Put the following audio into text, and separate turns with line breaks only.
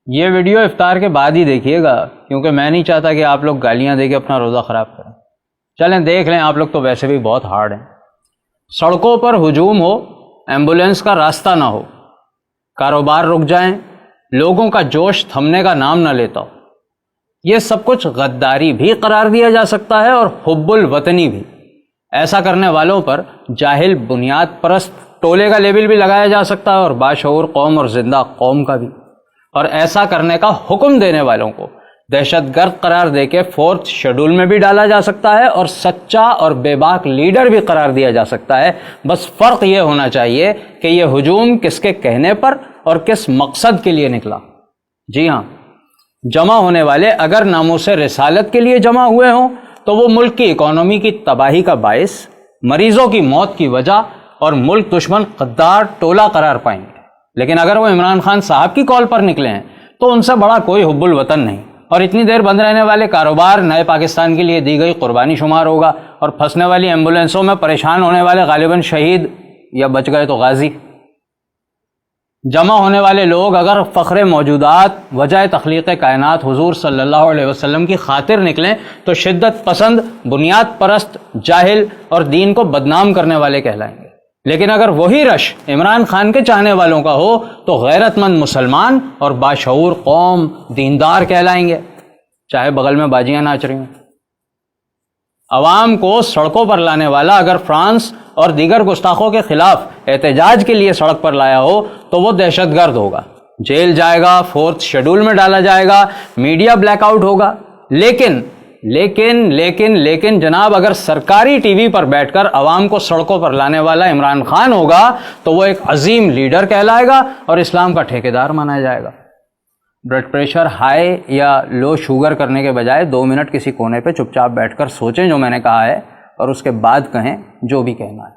یہ ویڈیو افطار کے بعد ہی دیکھیے گا، کیونکہ میں نہیں چاہتا کہ آپ لوگ گالیاں دے کے اپنا روزہ خراب کریں۔ چلیں دیکھ لیں، آپ لوگ تو ویسے بھی بہت ہارڈ ہیں۔ سڑکوں پر ہجوم ہو، ایمبولینس کا راستہ نہ ہو، کاروبار رک جائیں، لوگوں کا جوش تھمنے کا نام نہ لیتا ہو، یہ سب کچھ غداری بھی قرار دیا جا سکتا ہے اور حب الوطنی بھی۔ ایسا کرنے والوں پر جاہل بنیاد پرست ٹولے کا لیبل بھی لگایا جا سکتا ہے، اور باشعور قوم اور زندہ قوم کا بھی۔ اور ایسا کرنے کا حکم دینے والوں کو دہشت گرد قرار دے کے 4تھ شیڈول میں بھی ڈالا جا سکتا ہے، اور سچا اور بے باک لیڈر بھی قرار دیا جا سکتا ہے۔ بس فرق یہ ہونا چاہیے کہ یہ ہجوم کس کے کہنے پر اور کس مقصد کے لیے نکلا۔ جی ہاں، جمع ہونے والے اگر ناموس رسالت کے لیے جمع ہوئے ہوں تو وہ ملک کی اکانومی کی تباہی کا باعث، مریضوں کی موت کی وجہ اور ملک دشمن غدار ٹولہ قرار پائیں گے۔ لیکن اگر وہ عمران خان صاحب کی کال پر نکلے ہیں تو ان سے بڑا کوئی حب الوطن نہیں، اور اتنی دیر بند رہنے والے کاروبار نئے پاکستان کے لیے دی گئی قربانی شمار ہوگا، اور پھنسنے والی ایمبولینسوں میں پریشان ہونے والے غالباً شہید یا بچ گئے تو غازی۔ جمع ہونے والے لوگ اگر فخر موجودات وجہ تخلیق کائنات حضور صلی اللہ علیہ وسلم کی خاطر نکلیں تو شدت پسند، بنیاد پرست، جاہل اور دین کو بدنام کرنے والے کہلائیں گے۔ لیکن اگر وہی رش عمران خان کے چاہنے والوں کا ہو تو غیرت مند مسلمان اور باشعور قوم، دیندار کہلائیں گے، چاہے بغل میں باجیاں ناچ رہی ہوں۔ عوام کو سڑکوں پر لانے والا اگر فرانس اور دیگر گستاخوں کے خلاف احتجاج کے لیے سڑک پر لایا ہو تو وہ دہشت گرد ہوگا، جیل جائے گا، 4تھ شیڈول میں ڈالا جائے گا، میڈیا بلیک آؤٹ ہوگا۔ لیکن جناب، اگر سرکاری ٹی وی پر بیٹھ کر عوام کو سڑکوں پر لانے والا عمران خان ہوگا تو وہ ایک عظیم لیڈر کہلائے گا اور اسلام کا ٹھیکیدار مانا جائے گا۔ بلڈ پریشر ہائی یا لو شوگر کرنے کے بجائے 2 منٹ کسی کونے پہ چپ چاپ بیٹھ کر سوچیں جو میں نے کہا ہے، اور اس کے بعد کہیں جو بھی کہنا ہے۔